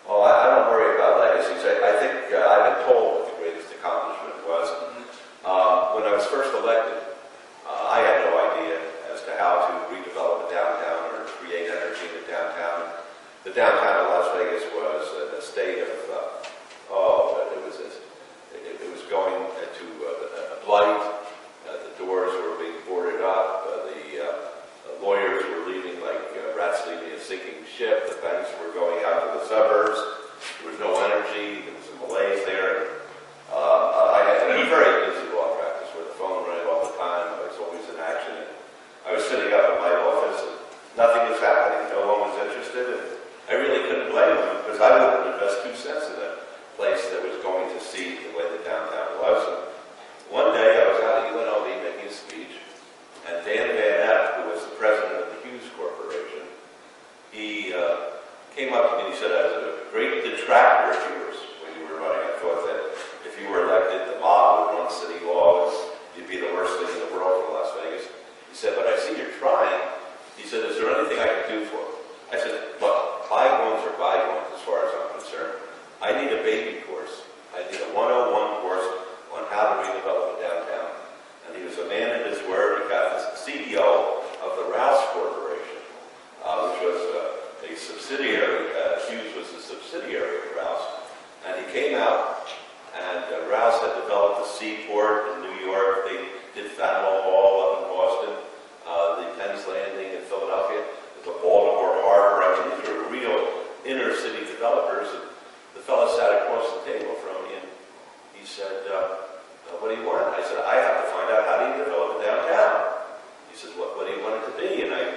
[SPEAKER 2] Well, I don't worry about legacies. I think I've been told what the greatest accomplishment was. When I was first elected, I had no idea as to how to redevelop a downtown or create energy in the downtown. The downtown of Las Vegas was a state of, it was going to blight. The doors were being boarded up. The lawyers were leaving like rats leaving a sinking ship. The banks were going out to the suburbs. There was no energy. There was a malaise there. I had a very busy law practice where the phone rang all the time. I was always in action. And I was sitting up in my office and nothing was happening. No one was interested. And I really couldn't blame them because I wouldn't invest 2 cents in a place that was going to see the way the downtown was. And one day I was out at UNLV making a speech, and Dan Van Epp, who was the president of the Hughes Corporation, he came up to me and he said, I was a great detractor of yours when you were running. I thought that if you were elected, the mob would run city hall and you'd be the worst thing in the world for Las Vegas. He said, but I see you're trying. He said, is there anything I can do for you? I said, look, bygones are bygones as far as I'm concerned. I need a baby course. I need a 101 course on how to redevelop a downtown. And he was a man of his word. He got the CEO of the Rouff Corporation, which was a subsidiary. Hughes was a subsidiary of Rouff. And he came out, and Rouff had developed the Seaport in New York. They did Faneuil Hall up in Boston, the Penn's Landing in Philadelphia, the Baltimore Harbor. I mean, these were real inner-city developers. And the fellow sat across the table from me, and he said, what do you want? I said, I have to find out how do you develop a downtown. He said, what do you want it to be? And I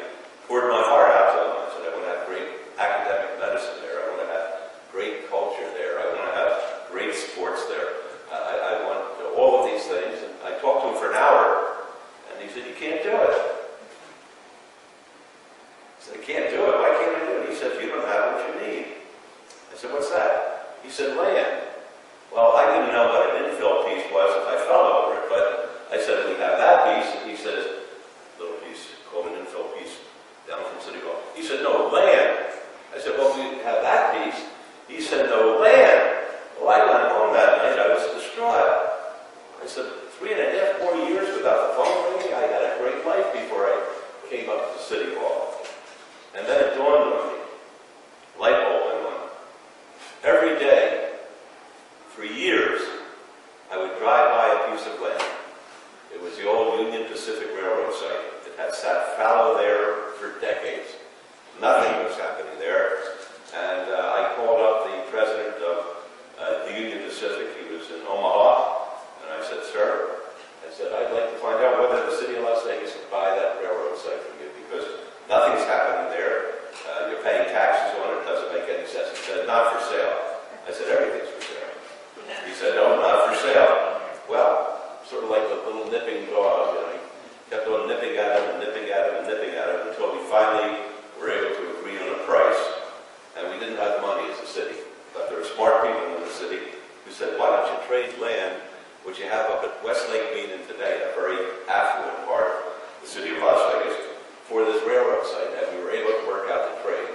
[SPEAKER 2] poured my heart out to him. I said, I want to have great academic medicine there. I want to have great culture there. I want to have great sports there. I want all of these things. And I talked to him for an hour, and he said, you can't do it. I said, I can't do it. Why can't I do it? He said, you don't have what you need. I said, what's that? He said, land. Well, I didn't know what an infill piece was if I fell over it, but I said, we have that piece. And he says, little piece called an infill piece down from City Hall. He said, no, land. I said, well, we have that piece. He said, no, land. Well, I went home that night. I was distraught. I said, 3.5 more years without the phone ringing. I had a great life before I came up to City Hall. And then it dawned on me. Light bulb went on. Every day, said, not for sale. I said, everything's for sale. He said, no, not for sale. Well, sort of like a little nipping dog, he kept on nipping at him and nipping at him and nipping at him until we finally were able to agree on a price. And we didn't have money as a city. But there were smart people in the city who said, why don't you trade land, which you have up at Westlake Meaden today, a very affluent part of the city of Las Vegas, for this railroad site. And we were able to work out the trade.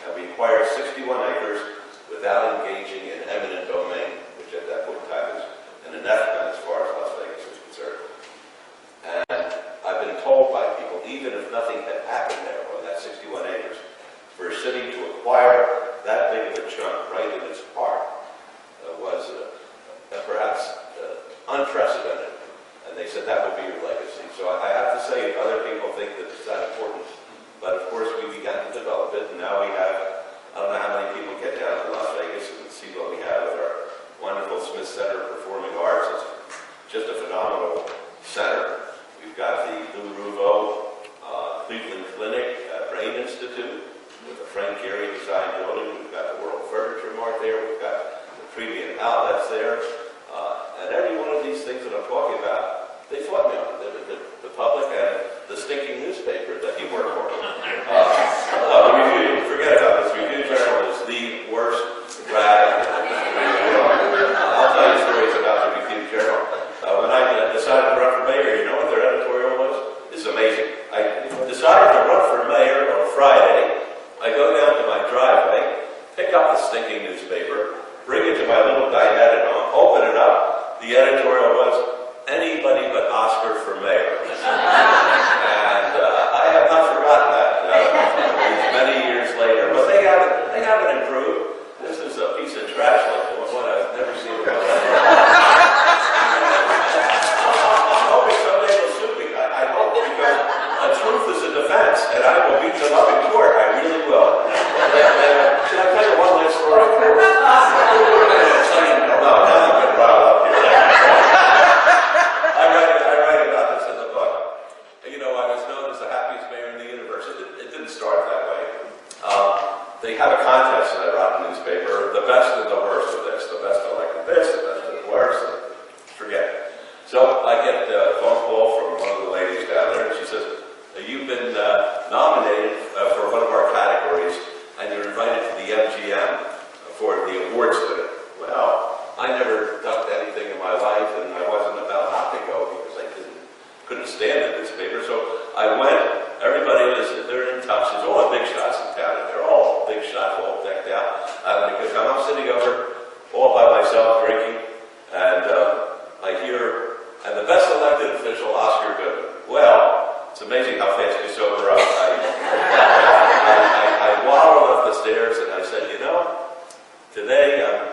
[SPEAKER 2] And we acquired 61 acres without engaging in eminent domain, which at that point in time is an anathema as far as Las Vegas is concerned. And I've been told by people, even if nothing had happened there on that 61 acres, for a city to acquire that big of a chunk right in its heart was perhaps unprecedented. And they said that would be your legacy. So I have to say, other people think that it's that important. But of course, we began to develop it, and now we have, I don't know how many people get down to Las Vegas and see what we have at our wonderful Smith Center of Performing Arts. It's just a phenomenal center. We've got the Lou Rouff Cleveland Clinic Brain Institute with the Frank Gehry design building. We've got the World Furniture Mart there. We've got the premium outlets there. And every one of these things that I'm talking about, they fought me on the public and the stinking newspaper that he worked for. The Review, forget about this. Review Journal is the worst rag. I'll tell you stories about the Review Journal. When I decided to run for mayor, you know what their editorial was? It's amazing. I decided to run for mayor on Friday. I go down to my driveway, pick up the stinking newspaper, bring it to my little dinette at home, open it up. The editorial was, anybody but Oscar for mayor. And I have not forgotten that many years later. But they haven't improved. This is a piece of trash like one I've never seen in my life. I'm hoping someday they'll sue me. I hope, because the truth is a defense, and I will beat them up in court. I really will. Should I tell you one last story? No, now I'm getting riled up here. I write about this in the book. You know, I was known as the happiest mayor in the universe. It didn't start that way. They have a contest in that rotten newspaper, the best and the worst of this, the best elected this, the best and the worst, and forget it. So I get a phone call from one of the ladies down there, and she says, you've been nominated for one of our categories, and you're invited to the MGM for the awards dinner. Well, I never ducked anything in my life, and I wasn't about not to go because I couldn't stand the newspaper. So I went. Everybody they're in touch. There's all the big shots in town, and they're all big shots, all decked out. I'm sitting over all by myself drinking, and I hear, and the best elected official, Oscar Goodman. Well, it's amazing how fast you sober up. I waddled up the stairs, and I said, you know, today I'm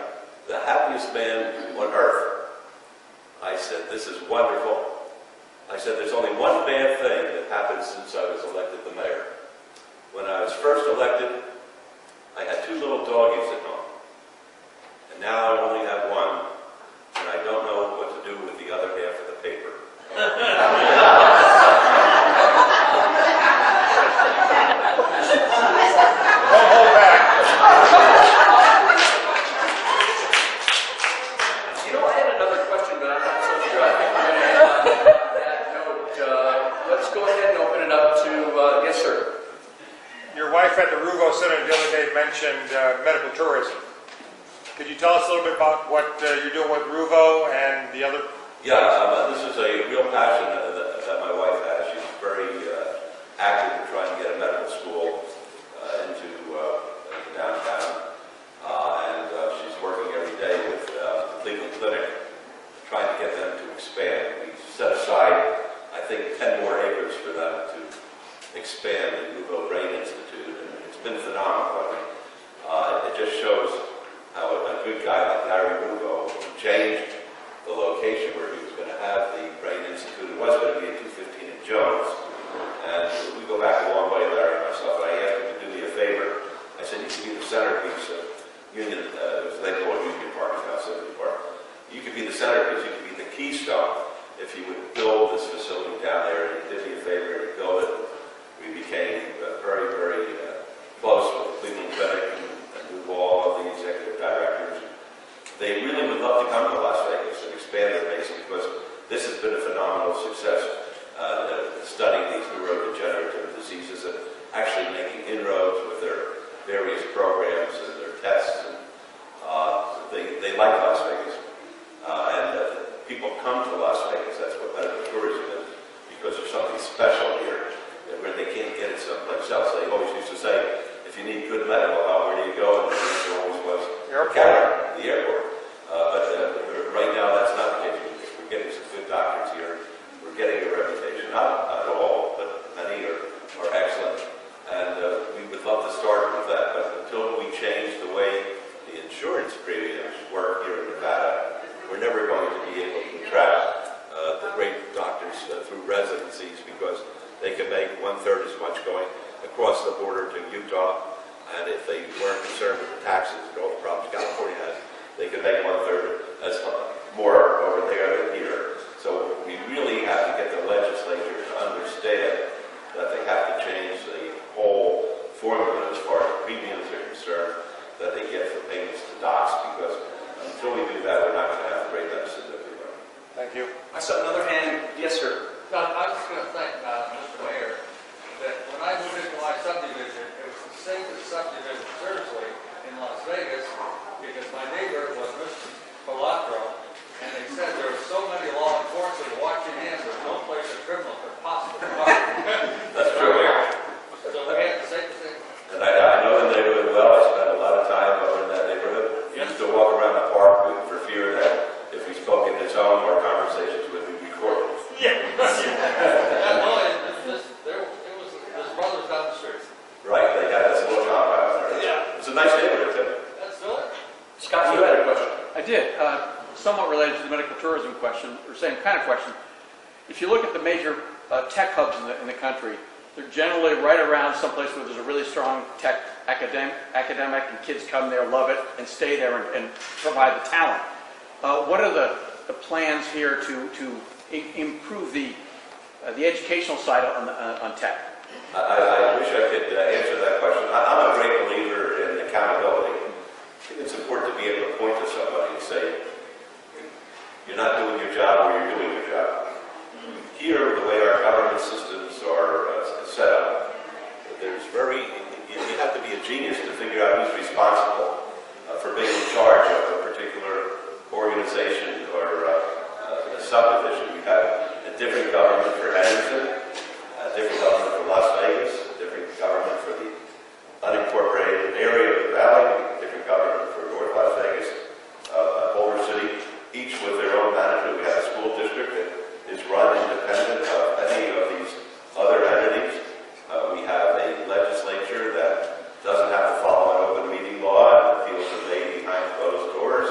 [SPEAKER 2] the happiest man on earth. I said, this is wonderful. I said, there's only one bad thing that happened since I was elected the mayor. When I was first elected, I had 2 little doggies at home. And now I only have one, and I don't know what to do with the other half of the paper.
[SPEAKER 3] Don't hold back.
[SPEAKER 1] You know, I had another question, but I'm not so sure. I think we're going to end on that note. Let's go ahead and open it up to, yes, sir.
[SPEAKER 4] Your wife at the Rouff Center the other day mentioned medical tourism. Could you tell us a little bit about what you're doing with Rouff and the other?
[SPEAKER 2] Yeah, this is a real passion that my wife has. She's very active in trying to get a medical school into downtown. And she's working every day with the Cleveland Clinic, trying to get them to expand. We set aside, I think, 10 more acres for them to expand the Rouff Brain Institute, and it's been phenomenal. It just shows how a good guy like Larry Rouff changed the location where he was going to have the Brain Institute. It was going to be at 215 and Jones, and we go back a long way, Larry and myself, and I asked him to do me a favor. I said, you could be the centerpiece of Union, they call it Union Park, it's not City Park. You could be the centerpiece, you could be the keystone if you would build this facility down there, and he did me a favor and he built it. We became very, very close with the Cleveland Clinic and moved all of these like Las Vegas. People come to Las Vegas, that's what medical tourism is, because there's something special here where they can't get it someplace else. They always used to say, if you need good medical help, where do you go? And the answer always was the airport. Right now, that's not the case. We're getting some good doctors here. We're getting a reputation. Not all, but many are excellent. And we would love to start with that. But until we change the way the insurance premiums work here in Nevada, we're never going to be able to attract the great doctors through residencies, because they can make 1/3 as much going across the border to Utah. And if they weren't concerned with the taxes and all the problems California has, they could make 1/3 as more over there than here. So we really have to get the legislature to understand that they have to change the whole formula as far as premiums are concerned that they get for payments to docs, because until we do that, we're not going to have great medicine everywhere.
[SPEAKER 4] Thank you.
[SPEAKER 1] I saw another hand. Yes, sir.
[SPEAKER 5] No, I was just going to thank Mr. Mayor that when I moved into my subdivision, it was the safest subdivision, seriously, in Las Vegas, because my neighbor was Mr. Pilatro, and they said there were so many law enforcement watching him, there's no place a criminal could possibly park.
[SPEAKER 2] That's true.
[SPEAKER 5] So we had the safest thing.
[SPEAKER 2] And I know the neighborhood well. I spent a lot of time over in that neighborhood. He used to walk around the park for fear that if he spoke in his home, our conversations would be recorded.
[SPEAKER 5] Yeah. No, there's brothers down the street.
[SPEAKER 2] Right, they had this little compound there.
[SPEAKER 5] Yeah.
[SPEAKER 2] It's a nice neighborhood, too.
[SPEAKER 5] That's good.
[SPEAKER 1] Scott, you had a question.
[SPEAKER 6] I did. Somewhat related to the medical tourism question, or same kind of question. If you look at the major tech hubs in the country, they're generally right around someplace where there's a really strong tech academic and kids come there, love it, and stay there and provide the talent. What are the plans here to improve the educational side on tech?
[SPEAKER 2] I wish I could answer that question. I'm a great believer in accountability. I think it's important to be able to point to somebody and say, you're not doing your job or you're doing your job. Here, the way our government systems are set up, you have to be a genius to figure out who's responsible for being in charge of a particular organization or a subdivision. We have a different government for Henderson, a different government for Las Vegas, a different government for the unincorporated area of the valley, a different government for North Las Vegas, Boulder City, each with their own management. We have a school district that is run independent of any of these other entities. We have a legislature that doesn't have to follow an open meeting law and feels obeyed behind closed doors.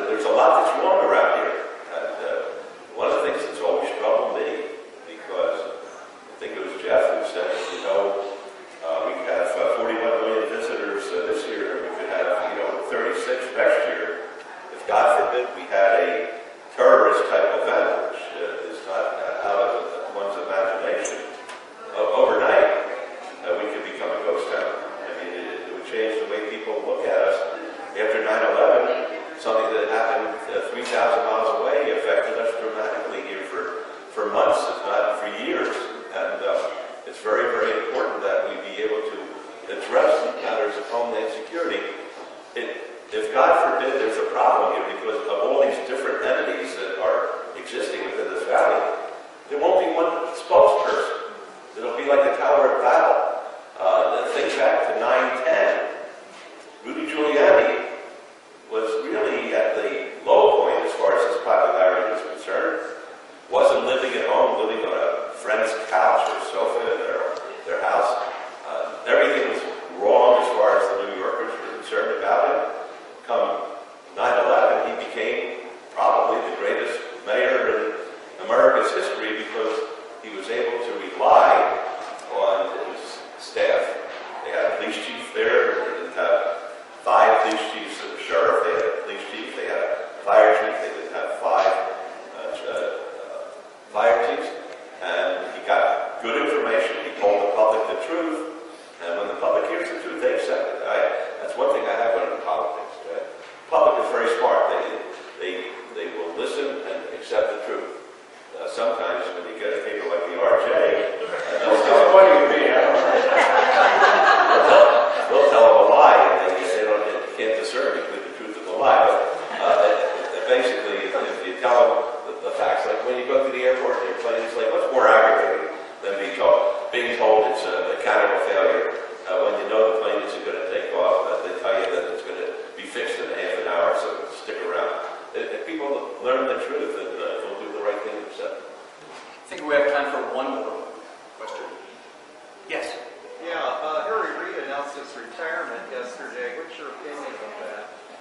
[SPEAKER 2] There's a lot that's wrong around here. And one of the things that's always troubled me, because I think it was Geoff who said, we could have 41 million visitors this year, and we could have 36 next year. If God forbid we had a terrorist type event, which is not out of one's imagination, overnight we could become a ghost town. I mean, it would change the way people look at us. After 9/11, something that happened 3,000 miles away affected us dramatically here for months, if not for years. And it's very, very important that we be able to address matters of homeland security. If God forbid there's a problem here because of all these different entities that are existing within this valley, there won't be one spokesperson. It'll be like the Tower of Babel. Think back to 9/10. Rudy Giuliani was really at the low point as far as his popularity was concerned. Wasn't living at home, living on a friend's couch or sofa in their house. Everything was wrong as far as the New Yorkers were concerned about him. Come 9/11, he became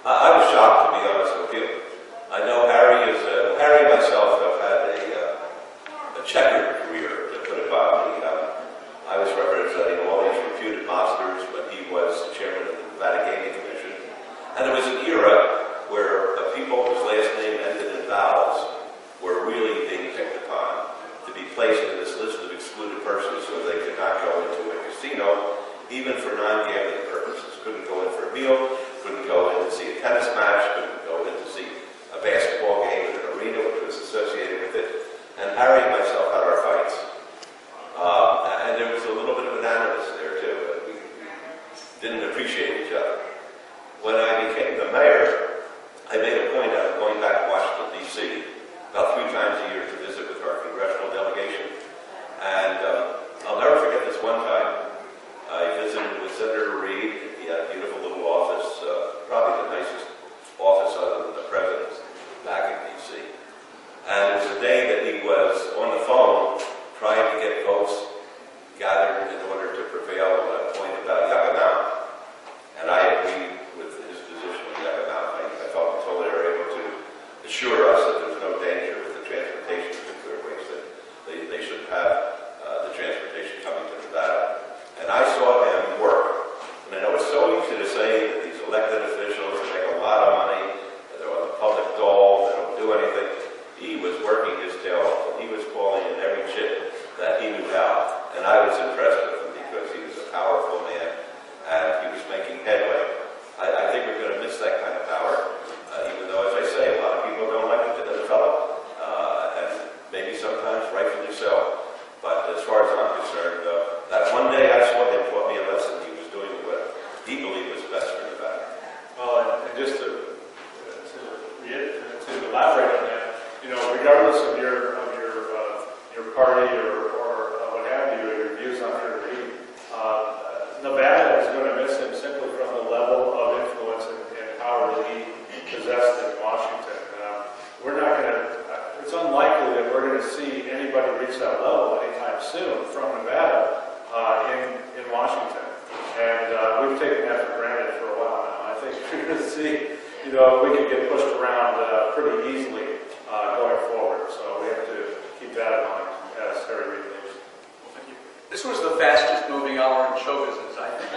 [SPEAKER 2] I was shocked, to be honest with you. I know Harry and myself have had a checkered career, to put it mildly. I was representing all these reputed mobsters when he was the chairman of the Vatican Commission. And it was an era where people whose last name ended in vowels were really being picked upon to be placed in this list of excluded persons so they could not go into a casino, even for non-gambling purposes. Couldn't go in for a meal, couldn't go in to see a tennis match, couldn't go in to see a basketball game in an arena which was associated with it. And Harry and myself had our fights. And there was a little bit of an animus there too. We didn't appreciate each other. When I became the mayor, I made a point of going back to Washington, D.C. about 3 times a year to visit with our congressional delegation. And I'll never forget this one time. I visited with Senator Reid. He had a beautiful little office, probably the nicest office other than the president's, back in D.C. And it was a day that he was on the phone trying to get votes gathered in order to prevail on a point about Yucca Mountain. And I agreed with his position on Yucca Mountain. I felt until they were able to assure us that there's no danger with the transportation of nuclear waste, that they should have the transportation coming to Nevada. And I saw him work. And I know it's so easy to say that these elected officials make a lot of money, that they're on the public dole, they don't do anything. He was working his tail off. He was calling in every chip that he knew how. And I was impressed with him because he was a powerful man and he was making headway. I think we're going to miss that kind of power, even though, as I say, a lot of people don't like it to develop, and maybe sometimes rightfully so. But as far as I'm concerned, that one day I saw him taught me a lesson. He was doing what he believed was best for Nevada.
[SPEAKER 3] Well, and just to elaborate on that, regardless of your party or what have you, your views on your view, Nevada is going to miss him simply from the level of influence and power that he possessed in Washington. We're not going to. It's unlikely that we're going to see anybody reach that level anytime soon from Nevada in Washington. And we've taken that for granted for a while now. I think we're going to see, we can get pushed around pretty easily going forward. So we have to keep that in mind as Harry Reid leaves.
[SPEAKER 1] This was the fastest moving hour in show business, I think.